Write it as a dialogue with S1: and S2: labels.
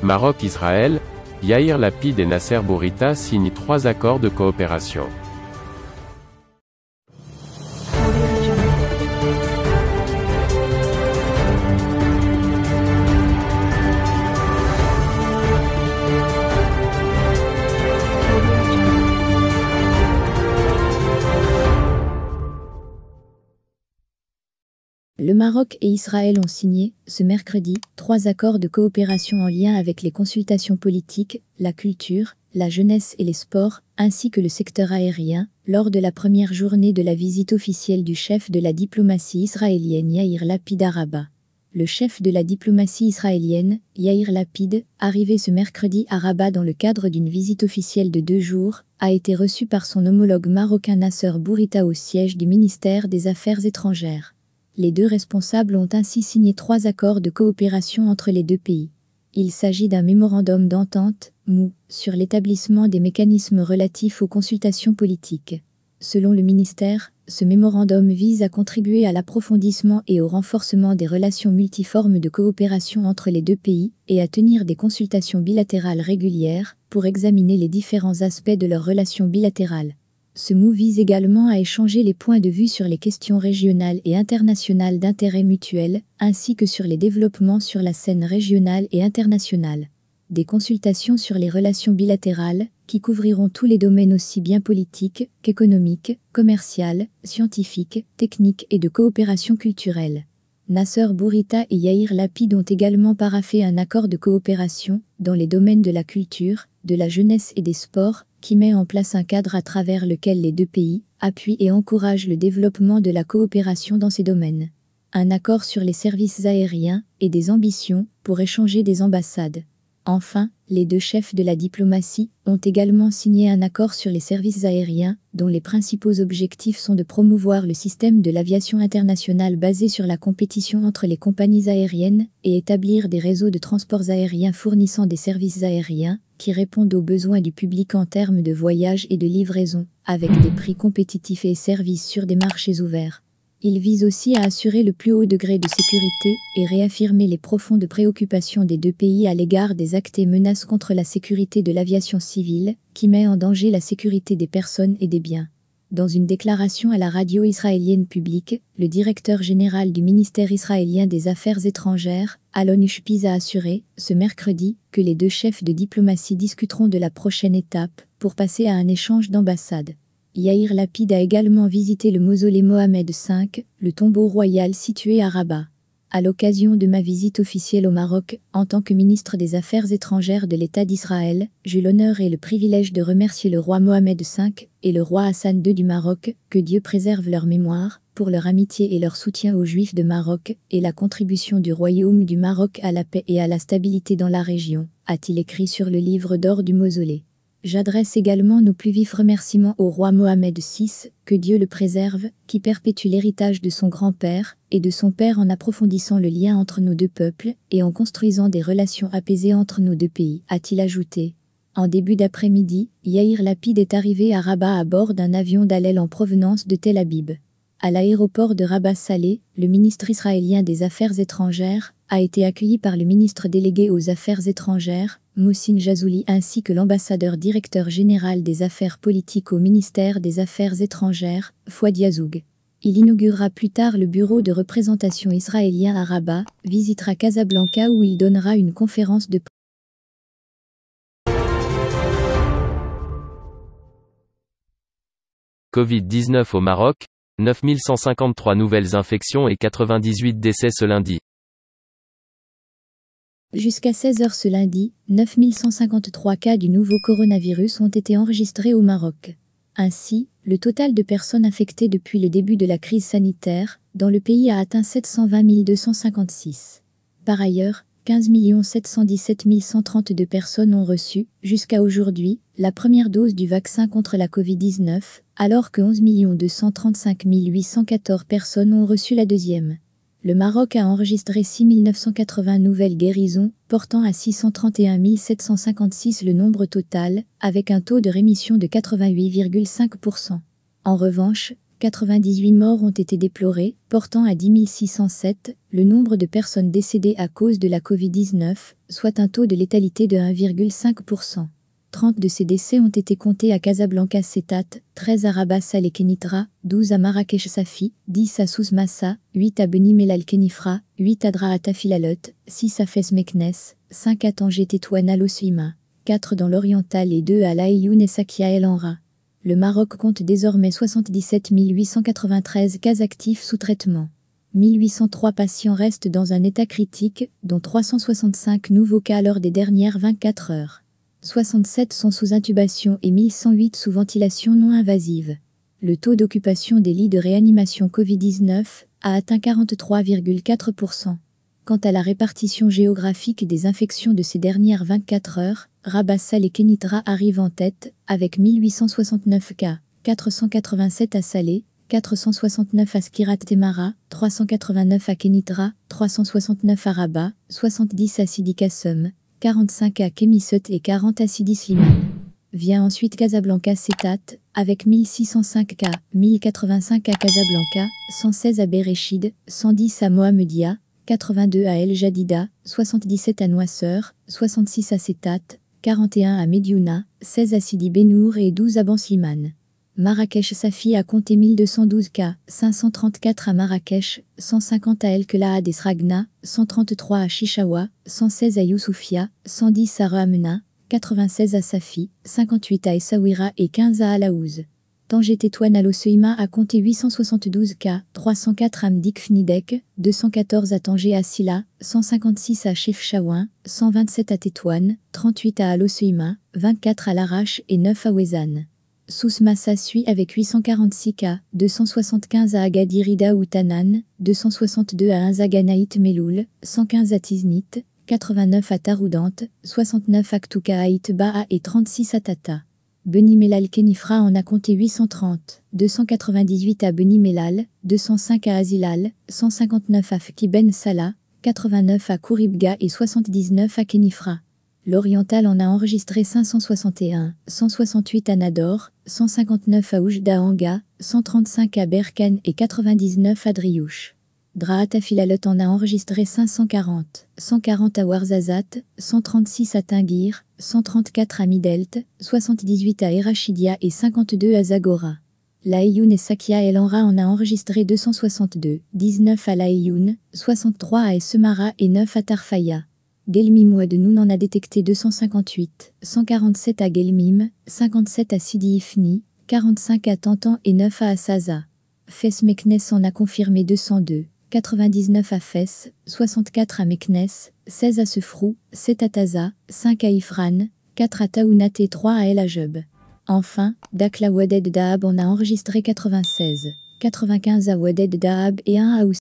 S1: Maroc-Israël, Yaïr Lapid et Nasser Bourita signent 3 accords de coopération.
S2: Le Maroc et Israël ont signé, ce mercredi, 3 accords de coopération en lien avec les consultations politiques, la culture, la jeunesse et les sports, ainsi que le secteur aérien, lors de la première journée de la visite officielle du chef de la diplomatie israélienne Yaïr Lapid à Rabat. Le chef de la diplomatie israélienne, Yaïr Lapid, arrivé ce mercredi à Rabat dans le cadre d'une visite officielle de 2 jours, a été reçu par son homologue marocain Nasser Bourita au siège du ministère des Affaires étrangères. Les 2 responsables ont ainsi signé 3 accords de coopération entre les 2 pays. Il s'agit d'un mémorandum d'entente, MOU, sur l'établissement des mécanismes relatifs aux consultations politiques. Selon le ministère, ce mémorandum vise à contribuer à l'approfondissement et au renforcement des relations multiformes de coopération entre les 2 pays et à tenir des consultations bilatérales régulières pour examiner les différents aspects de leurs relations bilatérales. Ce MOU vise également à échanger les points de vue sur les questions régionales et internationales d'intérêt mutuel, ainsi que sur les développements sur la scène régionale et internationale. Des consultations sur les relations bilatérales, qui couvriront tous les domaines aussi bien politiques qu'économiques, commerciales, scientifiques, techniques et de coopération culturelle. Nasser Bourita et Yaïr Lapid ont également paraphé un accord de coopération dans les domaines de la culture, de la jeunesse et des sports, qui met en place un cadre à travers lequel les 2 pays appuient et encouragent le développement de la coopération dans ces domaines. Un accord sur les services aériens et des ambitions pour échanger des ambassades. Enfin, les 2 chefs de la diplomatie ont également signé un accord sur les services aériens, dont les principaux objectifs sont de promouvoir le système de l'aviation internationale basé sur la compétition entre les compagnies aériennes et établir des réseaux de transports aériens fournissant des services aériens qui répondent aux besoins du public en termes de voyage et de livraison, avec des prix compétitifs et services sur des marchés ouverts. Il vise aussi à assurer le plus haut degré de sécurité et réaffirmer les profondes préoccupations des 2 pays à l'égard des actes et menaces contre la sécurité de l'aviation civile, qui met en danger la sécurité des personnes et des biens. Dans une déclaration à la radio israélienne publique, le directeur général du ministère israélien des Affaires étrangères, Alon Ushpiz, a assuré, ce mercredi, que les 2 chefs de diplomatie discuteront de la prochaine étape pour passer à un échange d'ambassades. Yaïr Lapid a également visité le mausolée Mohamed V, le tombeau royal situé à Rabat. À l'occasion de ma visite officielle au Maroc, en tant que ministre des Affaires étrangères de l'État d'Israël, j'eus l'honneur et le privilège de remercier le roi Mohamed V et le roi Hassan II du Maroc, que Dieu préserve leur mémoire, pour leur amitié et leur soutien aux Juifs de Maroc, et la contribution du royaume du Maroc à la paix et à la stabilité dans la région, a-t-il écrit sur le livre d'or du mausolée. J'adresse également nos plus vifs remerciements au roi Mohamed VI, que Dieu le préserve, qui perpétue l'héritage de son grand-père et de son père en approfondissant le lien entre nos 2 peuples et en construisant des relations apaisées entre nos 2 pays, a-t-il ajouté. En début d'après-midi, Yaïr Lapid est arrivé à Rabat à bord d'un avion d'Al en provenance de Tel Aviv. À l'aéroport de Rabat-Salé, le ministre israélien des Affaires étrangères a été accueilli par le ministre délégué aux Affaires étrangères, Mohsin Jazouli, ainsi que l'ambassadeur directeur général des affaires politiques au ministère des Affaires étrangères, Fouad Yazoug. Il inaugurera plus tard le bureau de représentation israélien à Rabat, visitera Casablanca où il donnera une conférence de
S1: Covid-19 au Maroc, 9153 nouvelles infections et 98 décès ce lundi.
S2: Jusqu'à 16h ce lundi, 9153 cas du nouveau coronavirus ont été enregistrés au Maroc. Ainsi, le total de personnes infectées depuis le début de la crise sanitaire dans le pays a atteint 720 256. Par ailleurs, 15 717 132 personnes ont reçu, jusqu'à aujourd'hui, la première dose du vaccin contre la Covid-19, alors que 11 235 814 personnes ont reçu la deuxième. Le Maroc a enregistré 6 980 nouvelles guérisons, portant à 631 756 le nombre total, avec un taux de rémission de 88,5%. En revanche, 98 morts ont été déplorés, portant à 10 607 le nombre de personnes décédées à cause de la Covid-19, soit un taux de létalité de 1,5%. 30 de ces décès ont été comptés à Casablanca Setat, 13 à Rabat Saleh Kenitra, 12 à Marrakech Safi, 10 à Souss Massa, 8 à Beni Mellal Kenifra, 8 à Draata Filalot, 6 à Fès Meknes, 5 à Tanger Tétouan Al Hoceima, 4 dans l'Oriental et 2 à Laïoun et Sakia El Amra. Le Maroc compte désormais 77 893 cas actifs sous traitement. 1803 patients restent dans un état critique, dont 365 nouveaux cas lors des dernières 24 heures. 67 sont sous intubation et 1108 sous ventilation non invasive. Le taux d'occupation des lits de réanimation Covid-19 a atteint 43,4%. Quant à la répartition géographique des infections de ces dernières 24 heures, Rabat Saleh Kenitra arrive en tête, avec 1869 cas, 487 à Saleh, 469 à Skirat Temara, 389 à Kenitra, 369 à Rabat, 70 à Sidi Kassem, 45 à Kémisset et 40 à Sidi Slimane. Vient ensuite Casablanca Setat, avec 1605 cas, 1085 à Casablanca, 116 à Bereshid, 110 à Mohamedia, 82 à El Jadida, 77 à Noisseur, 66 à Setat, 41 à Mediouna, 16 à Sidi Benour et 12 à Banslimane. Marrakech Safi a compté 1212 cas, 534 à Marrakech, 150 à El Kelaad et Sragna, 133 à Chichawa, 116 à Youssoufia, 110 à Ramena, 96 à Safi, 58 à Essaouira et 15 à Alaouz. Tanger Tétouan Al Hoceima a compté 872 cas, 304 à Mdik Fnidek, 214 à Tanger Assila, 156 à Chefchaouen, 127 à Tétouan, 38 à Al Hoceima, 24 à Larache et 9 à Ouezane. Souss Massa suit avec 846 cas, 275 à Agadirida ou Tanan, 262 à Inzaganaït Meloul, 115 à Tiznit, 89 à Taroudante, 69 à Ktouka Haït Ba'a et 36 à Tata. Beni Mellal Kenifra en a compté 830, 298 à Beni Mellal, 205 à Azilal, 159 à Fki Ben Salah, 89 à Kouribga et 79 à Kenifra. L'Oriental en a enregistré 561, 168 à Nador, 159 à Oujda Anga, 135 à Berkane et 99 à Driouche. Draata Filalot en a enregistré 540, 140 à Ouarzazate, 136 à Tinguir, 134 à Midelt, 78 à Erachidia et 52 à Zagora. Laïoun et Sakia El Amra en a enregistré 262, 19 à Laïoun, 63 à Essemara et 9 à Tarfaya. Guelmim Ouadenoun en a détecté 258, 147 à Guelmim, 57 à Sidi Ifni, 45 à Tantan et 9 à Assaza. Fès Meknes en a confirmé 202, 99 à Fès, 64 à Meknes, 16 à Sefrou, 7 à Taza, 5 à Ifran, 4 à Taounat et 3 à El Ajeb. Enfin, Dakhla Ouaded Dahab en a enregistré 96, 95 à Ouaded Dahab et 1 à Oussi.